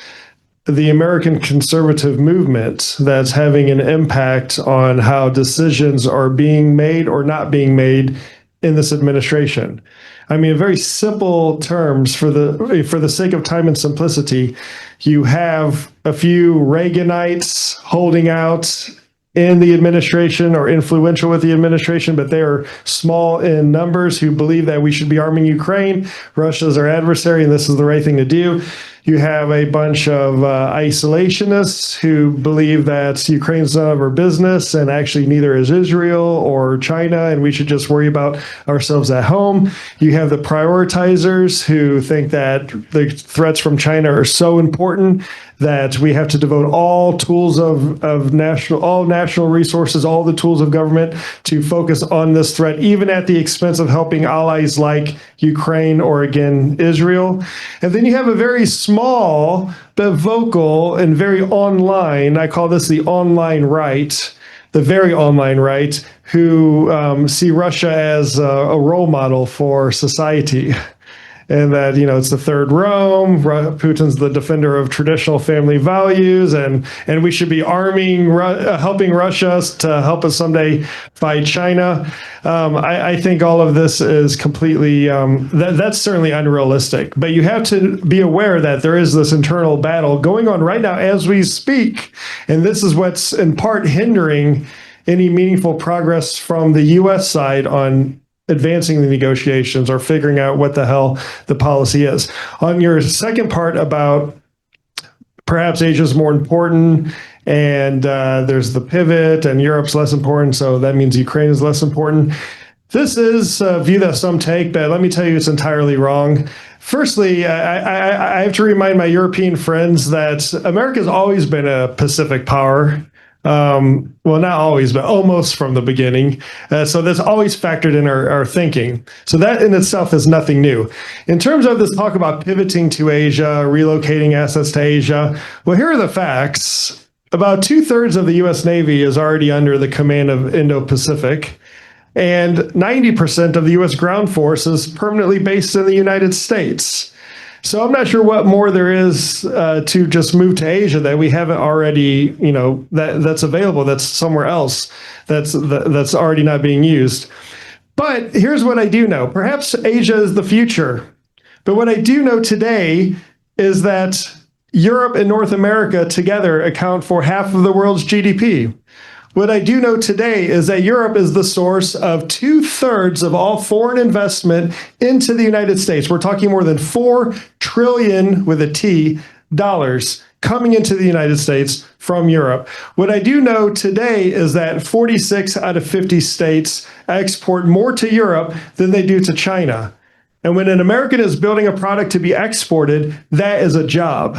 the American conservative movement that's having an impact on how decisions are being made or not being made in this administration. I mean, in very simple terms, for the sake of time and simplicity, you have a few Reaganites holding out in the administration or influential with the administration, but they are small in numbers, who believe that we should be arming Ukraine. Russia is our adversary, and this is the right thing to do. You have a bunch of isolationists who believe that Ukraine's none of our business, and actually neither is Israel or China, and we should just worry about ourselves at home. You have the prioritizers who think that the threats from China are so important that we have to devote all tools of national resources, all the tools of government to focus on this threat, even at the expense of helping allies like Ukraine or, again, Israel. And then you have a very small but vocal and very online, I call this the online right, the very online right, who see Russia as a role model for society. And that, it's the third Rome, Putin's the defender of traditional family values, and we should be helping Russia to help us someday fight China. I think all of this is completely, that's certainly unrealistic. But you have to be aware that there is this internal battle going on right now as we speak. And this is what's in part hindering any meaningful progress from the U.S. side on advancing the negotiations or figuring out what the hell the policy is. On your second part about perhaps Asia's more important and there's the pivot and Europe's less important, so that means Ukraine is less important. This is a view that some take, but let me tell you it's entirely wrong. Firstly, I have to remind my European friends that America's always been a Pacific power. Well, not always, but almost from the beginning. So that's always factored in our thinking. So that in itself is nothing new. In terms of this talk about pivoting to Asia, relocating assets to Asia, well, here are the facts. About 2/3 of the U.S. Navy is already under the command of Indo-Pacific, and 90% of the U.S. ground force is permanently based in the United States. So I'm not sure what more there is to just move to Asia that we haven't already, that's available, that's somewhere else, that's already not being used. But here's what I do know. Perhaps Asia is the future. But what I do know today is that Europe and North America together account for half of the world's GDP. What I do know today is that Europe is the source of 2/3 of all foreign investment into the United States. We're talking more than $4 trillion with a T dollars coming into the United States from Europe. What I do know today is that 46 out of 50 states export more to Europe than they do to China. And when an American is building a product to be exported, that is a job.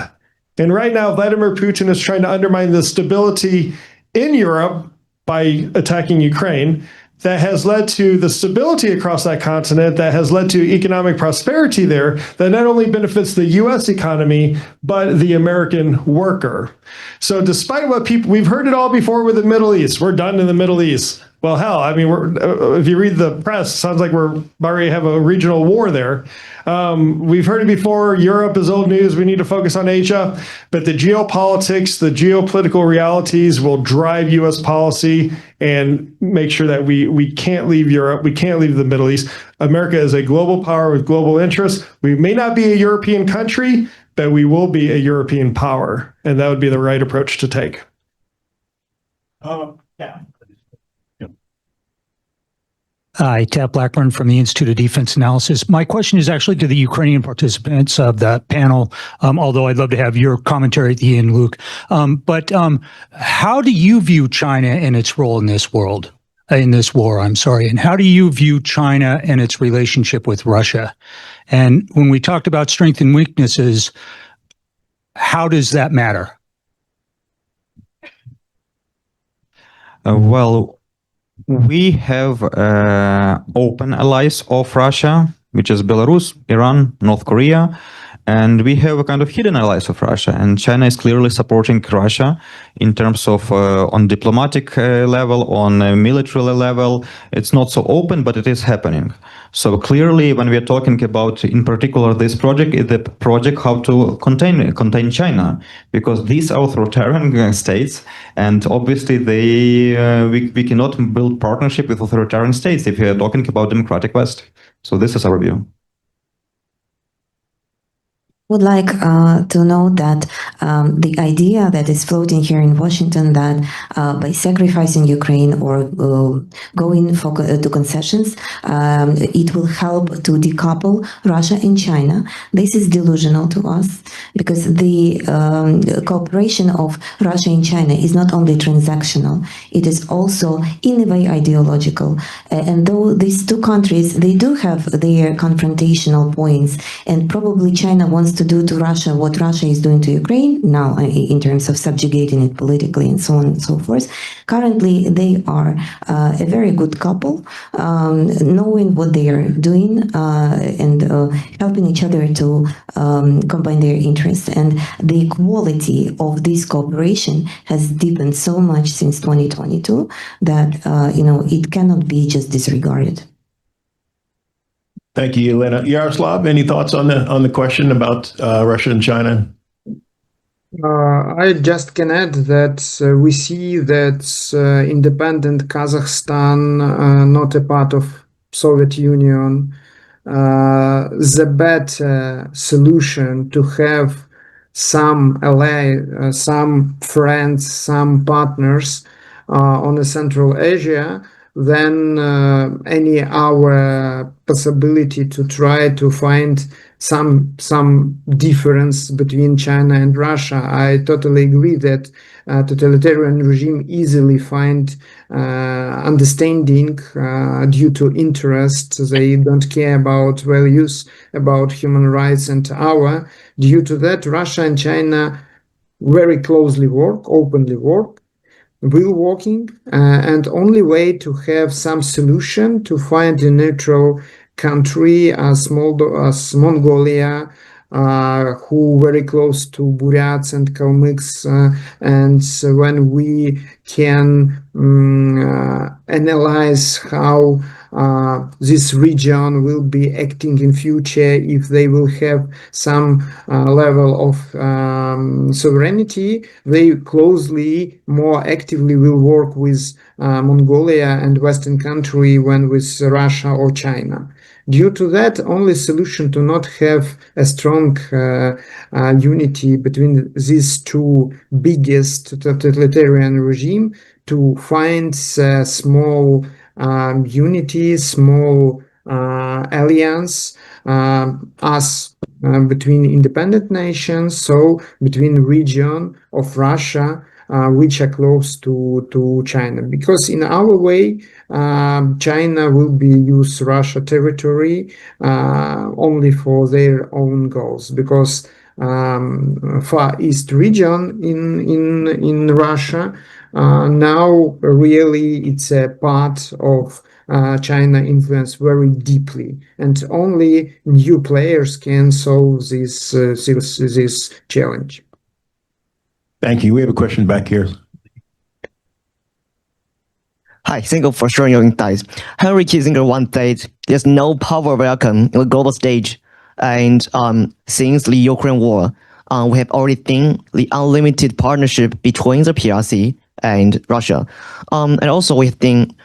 And right now, Vladimir Putin is trying to undermine the stability in Europe by attacking Ukraine. That has led to the stability across that continent, that has led to economic prosperity there, that not only benefits the US economy, but the American worker. So despite what we've heard it all before with the Middle East, we're done in the Middle East. Well, hell, I mean, if you read the press, it sounds like we're already have a regional war there. We've heard it before, Europe is old news, we need to focus on Asia, but the geopolitics, the geopolitical realities will drive US policy and make sure that we can't leave Europe, we can't leave the Middle East. America is a global power with global interests. We may not be a European country, but we will be a European power, and that would be the right approach to take. Yeah. Hi, Tab Blackburn from the Institute of Defense Analysis. My question is actually to the Ukrainian participants of the panel, although I'd love to have your commentary at the end, Luke. But how do you view China and its role in this world, in this war, I'm sorry, and how do you view China and its relationship with Russia? And when we talked about strengths and weaknesses, how does that matter? Well, we have open allies of Russia, which is Belarus, Iran, North Korea, and we have a kind of hidden allies of Russia. And China is clearly supporting Russia in terms of on diplomatic level, on a military level. It's not so open, but it is happening. So clearly, when we are talking about, in particular, this project, is the project how to contain China, because these are authoritarian states, and obviously we cannot build partnership with authoritarian states if we are talking about democratic West. So this is our view. Would like to note that the idea that is floating here in Washington that by sacrificing Ukraine or going to concessions, it will help to decouple Russia and China. This is delusional to us because the cooperation of Russia and China is not only transactional, it is also in a way ideological. And though these two countries, they do have their confrontational points, and probably China wants to do to Russia what Russia is doing to Ukraine now in terms of subjugating it politically and so on and so forth. Currently, they are a very good couple, knowing what they are doing and helping each other to combine their interests. And the quality of this cooperation has deepened so much since 2022 that it cannot be just disregarded. Thank you, Elena. Yaroslav, any thoughts on the question about Russia and China? I just can add that we see that independent Kazakhstan, not a part of Soviet Union, the better solution to have some ally, some friends, some partners on the Central Asia than any our possibility to try to find some difference between China and Russia. I totally agree that totalitarian regime easily find understanding due to interest. They don't care about values, about human rights and our. Due to that, Russia and China very closely work, openly work, will working, and only way to have some solution to find a neutral country as Mongolia, who very close to Buryats and Kalmyks, and when we can analyze how this region will be acting in future, if they will have some level of sovereignty, they closely, more actively will work with Mongolia and Western country than with Russia or China. Due to that, only solution to not have a strong unity between these two biggest totalitarian regime, to find small unity, small alliance as between independent nations, so between region of Russia, which are close to China. Because in our way, China will be use Russia territory only for their own goals, because Far East region in Russia now really it's a part of China influence very deeply, and only new players can solve this challenge. Thank you. We have a question back here. Hi, thank you for sharing your insights. Henry Kissinger once said, "There's no power vacuum in the global stage." And since the Ukraine war, we have already seen the unlimited partnership between the PRC and Russia. And also we think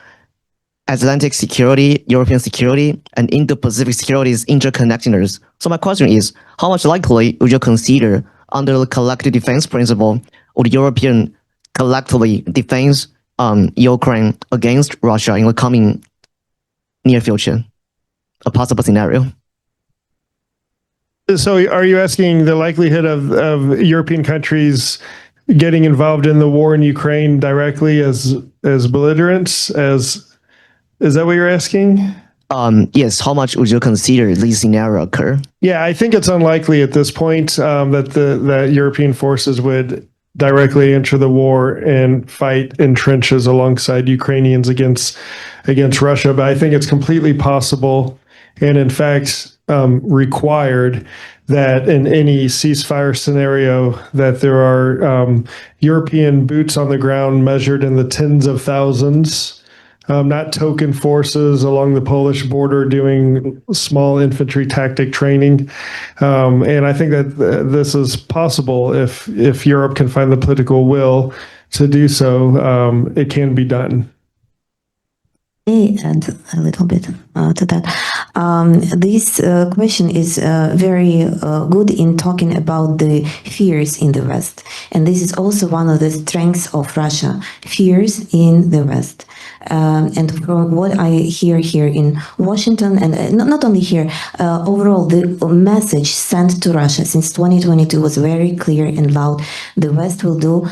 Atlantic security, European security, and Indo-Pacific security is interconnectedness. So my question is, how much likely would you consider, under the collective defense principle, would European collectively defend Ukraine against Russia in the coming near future? A possible scenario. So are you asking the likelihood of European countries getting involved in the war in Ukraine directly as belligerents? Is that what you're asking? Yes. How much would you consider this scenario occur? Yeah, I think it's unlikely at this point that European forces would directly enter the war and fight in trenches alongside Ukrainians against Russia. But I think it's completely possible, and in fact required, that in any ceasefire scenario that there are European boots on the ground measured in the tens of thousands, not token forces along the Polish border doing small infantry tactic training. And I think that this is possible if Europe can find the political will to do so. It can be done. Add a little bit to that. This question is very good in talking about the fears in the West. And this is also one of the strengths of Russia, fears in the West. And from what I hear here in Washington, and not only here, overall, the message sent to Russia since 2022 was very clear and loud. The West will do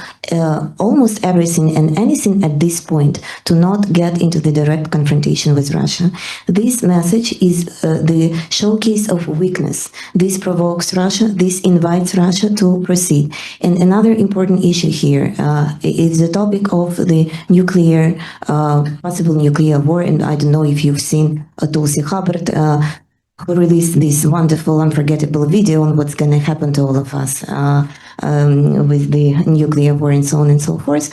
almost everything and anything at this point to not get into the direct confrontation with Russia. This message is the showcase of weakness. This provokes Russia. This invites Russia to proceed. And another important issue here is the topic of the nuclear, possible nuclear war. And I don't know if you've seen Tulsi Gabbard, who released this wonderful, unforgettable video on what's going to happen to all of us with the nuclear war and so on and so forth.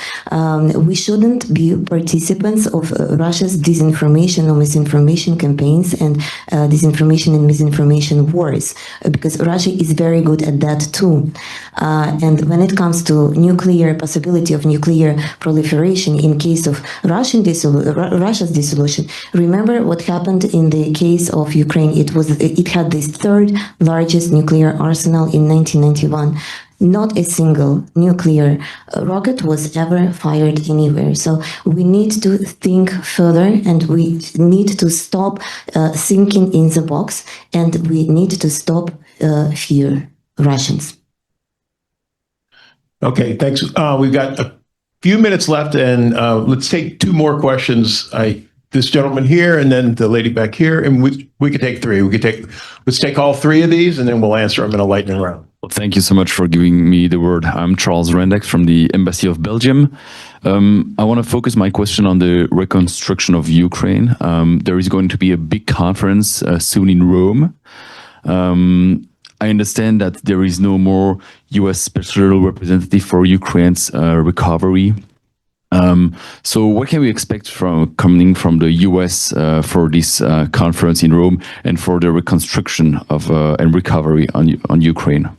We shouldn't be participants of Russia's disinformation or misinformation campaigns and disinformation and misinformation wars, because Russia is very good at that too. And when it comes to nuclear, possibility of nuclear proliferation in case of Russia's dissolution, remember what happened in the case of Ukraine. It had the third largest nuclear arsenal in 1991. Not a single nuclear rocket was ever fired anywhere. So we need to think further, and we need to stop thinking in the box, and we need to stop fear Russians. Okay, thanks. We've got a few minutes left, and let's take two more questions. This gentleman here, and then the lady back here, and we could take three. Let's take all three of these, and then we'll answer them in a lightning round. Well, thank you so much for giving me the word. I'm Charles Rendeck from the Embassy of Belgium. I want to focus my question on the reconstruction of Ukraine. There is going to be a big conference soon in Rome. I understand that there is no more U.S. special representative for Ukraine's recovery. So what can we expect from coming from the US for this conference in Rome and for the reconstruction of and recovery on Ukraine?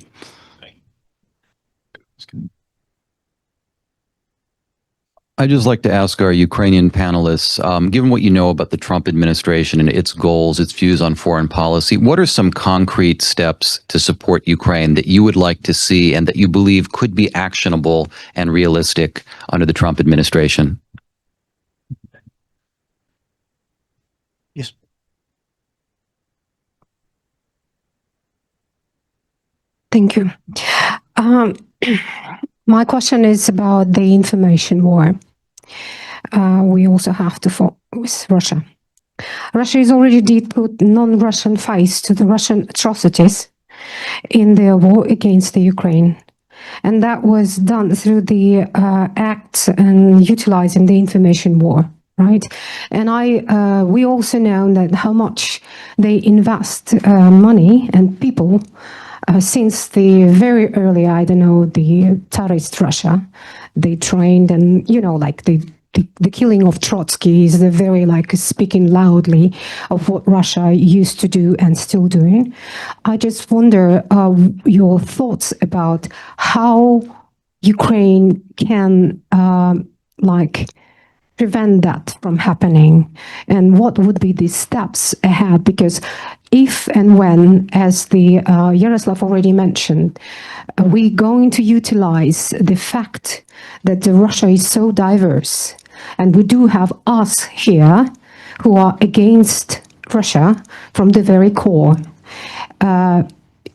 I'd just like to ask our Ukrainian panelists, given what you know about the Trump administration and its goals, its views on foreign policy, what are some concrete steps to support Ukraine that you would like to see and that you believe could be actionable and realistic under the Trump administration? Yes. Thank you. My question is about the information war. We also have to focus with Russia. Russia is already did put non-Russian face to the Russian atrocities in their war against the Ukraine. And that was done through the acts and utilizing the information war, right? And we also know that how much they invest money and people since the very early, I don't know, the terrorist Russia, they trained and, you know, like the killing of Trotsky is the very like speaking loudly of what Russia used to do and still doing. I just wonder your thoughts about how Ukraine can like prevent that from happening and what would be the steps ahead, because if and when, as the Yaroslav already mentioned, we're going to utilize the fact that Russia is so diverse, and we do have us here who are against Russia from the very core.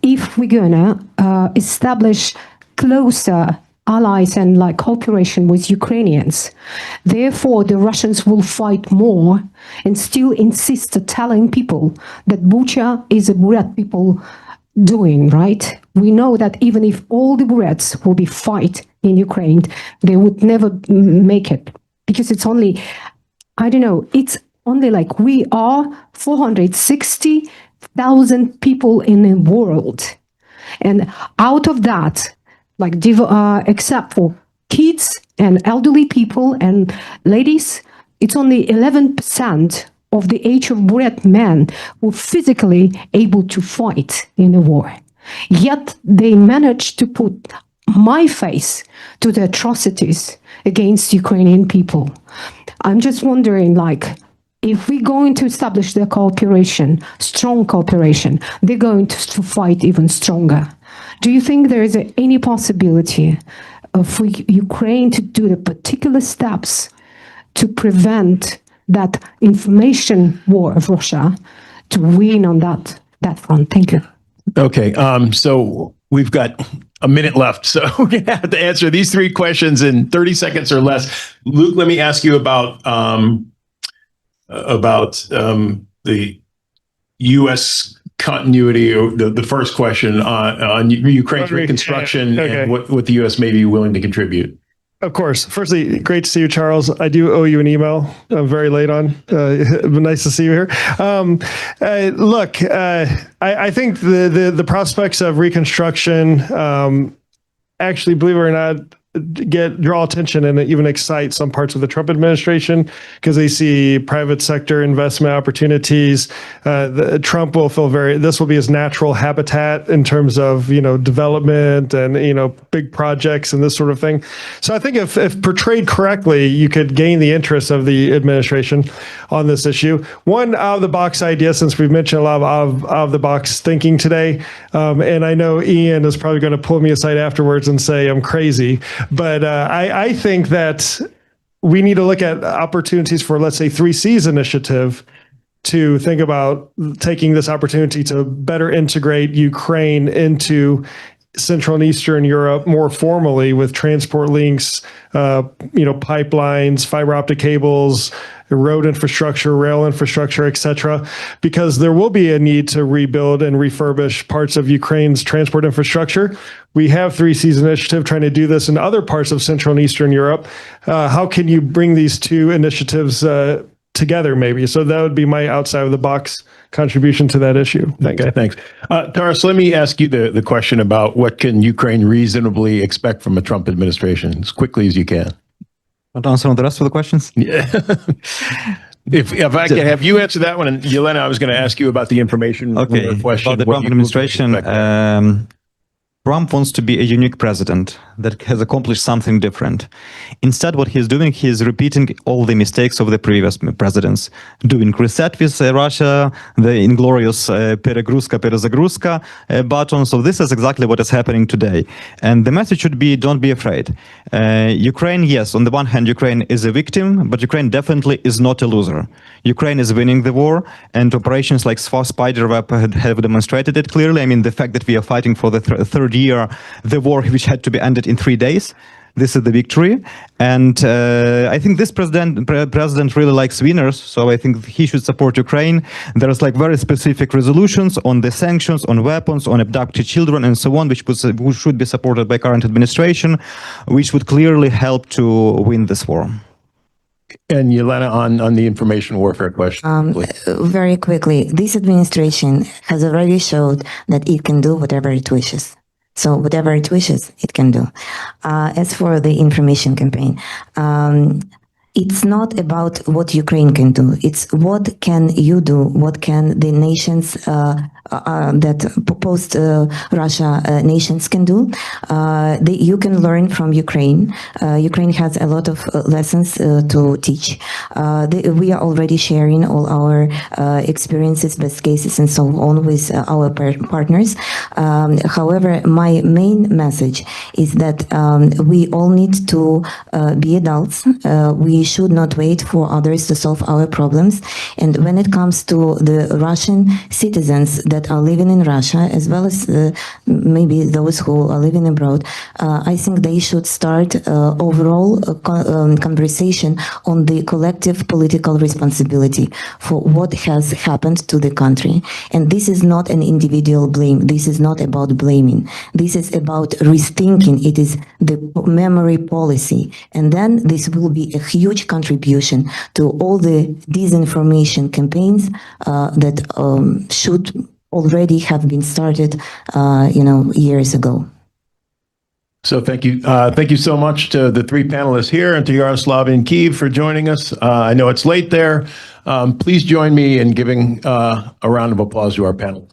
If we're gonna establish closer allies and like cooperation with Ukrainians, therefore the Russians will fight more and still insist on telling people that Bucha is a Buryat people doing, right? We know that even if all the Buryats will be fight in Ukraine, they would never make it, because it's only, I don't know, it's only like we are 460,000 people in the world. And out of that, like except for kids and elderly people and ladies, it's only 11% of the age of Buryat men who physically able to fight in the war. Yet they managed to put my face to the atrocities against Ukrainian people. I'm just wondering, like, if we're going to establish the cooperation, strong cooperation, they're going to fight even stronger. Do you think there is any possibility for Ukraine to do the particular steps to prevent that information war of Russia to win on that front? Thank you. Okay, so we've got a minute left, so we're going to have to answer these three questions in 30 seconds or less. Luke, let me ask you about the U.S. continuity, or the first question on Ukraine's reconstruction and what the U.S. may be willing to contribute. Of course. Firstly, great to see you, Charles. I do owe you an email. I'm very late on. Nice to see you here. Look, I think the prospects of reconstruction actually, believe it or not, draw attention and even excite some parts of the Trump administration, because they see private sector investment opportunities. Trump will feel this will be his natural habitat in terms of, you know, development and, you know, big projects and this sort of thing. So I think if portrayed correctly, you could gain the interest of the administration on this issue. One out of the box idea, since we've mentioned a lot of out of the box thinking today, and I know Ian is probably going to pull me aside afterwards and say I'm crazy, but I think that we need to look at opportunities for, let's say, 3 Cs initiative to think about taking this opportunity to better integrate Ukraine into Central and Eastern Europe more formally with transport links, pipelines, fiber optic cables, road infrastructure, rail infrastructure, etc., because there will be a need to rebuild and refurbish parts of Ukraine's transport infrastructure. We have 3 Cs initiative trying to do this in other parts of Central and Eastern Europe. How can you bring these two initiatives together, maybe? So that would be my outside of the box contribution to that issue. Thanks. Okay, thanks. Taras, let me ask you the question about what can Ukraine reasonably expect from a Trump administration as quickly as you can. Want to answer on the rest of the questions? Yeah. If I could have you answer that one, and Yelena, I was going to ask you about the information question. About the what Trump you administration, expect. Trump wants to be a unique president that has accomplished something different. Instead, what he's doing, he's repeating all the mistakes of the previous presidents, doing reset with Russia, the inglorious перезагрузка button. So this is exactly what is happening today. And the message should be, don't be afraid. Ukraine, yes, on the one hand, Ukraine is a victim, but Ukraine definitely is not a loser. Ukraine is winning the war, and operations like Spiderweb have demonstrated it clearly. I mean, the fact that we are fighting for the third year, the war which had to be ended in 3 days, this is the victory. And I think this president really likes winners, so I think he should support Ukraine. There's like very specific resolutions on the sanctions, on weapons, on abducted children, and so on, which should be supported by current administration, which would clearly help to win this war. And Yelena, on the information warfare question. Very quickly, this administration has already showed that it can do whatever it wishes. So whatever it wishes, it can do. As for the information campaign, it's not about what Ukraine can do. It's what can you do? What can the nations that post-Russia nations can do? You can learn from Ukraine. Ukraine has a lot of lessons to teach. We are already sharing all our experiences, best cases, and so on with our partners. However, my main message is that we all need to be adults. We should not wait for others to solve our problems. And when it comes to the Russian citizens that are living in Russia, as well as maybe those who are living abroad, I think they should start overall conversation on the collective political responsibility for what has happened to the country. And this is not an individual blame. This is not about blaming. This is about rethinking. It is the memory policy. And then this will be a huge contribution to all the disinformation campaigns that should already have been started, years ago. So thank you. Thank you so much to the three panelists here and to Yaroslav in Kyiv for joining us. I know it's late there. Please join me in giving a round of applause to our panel.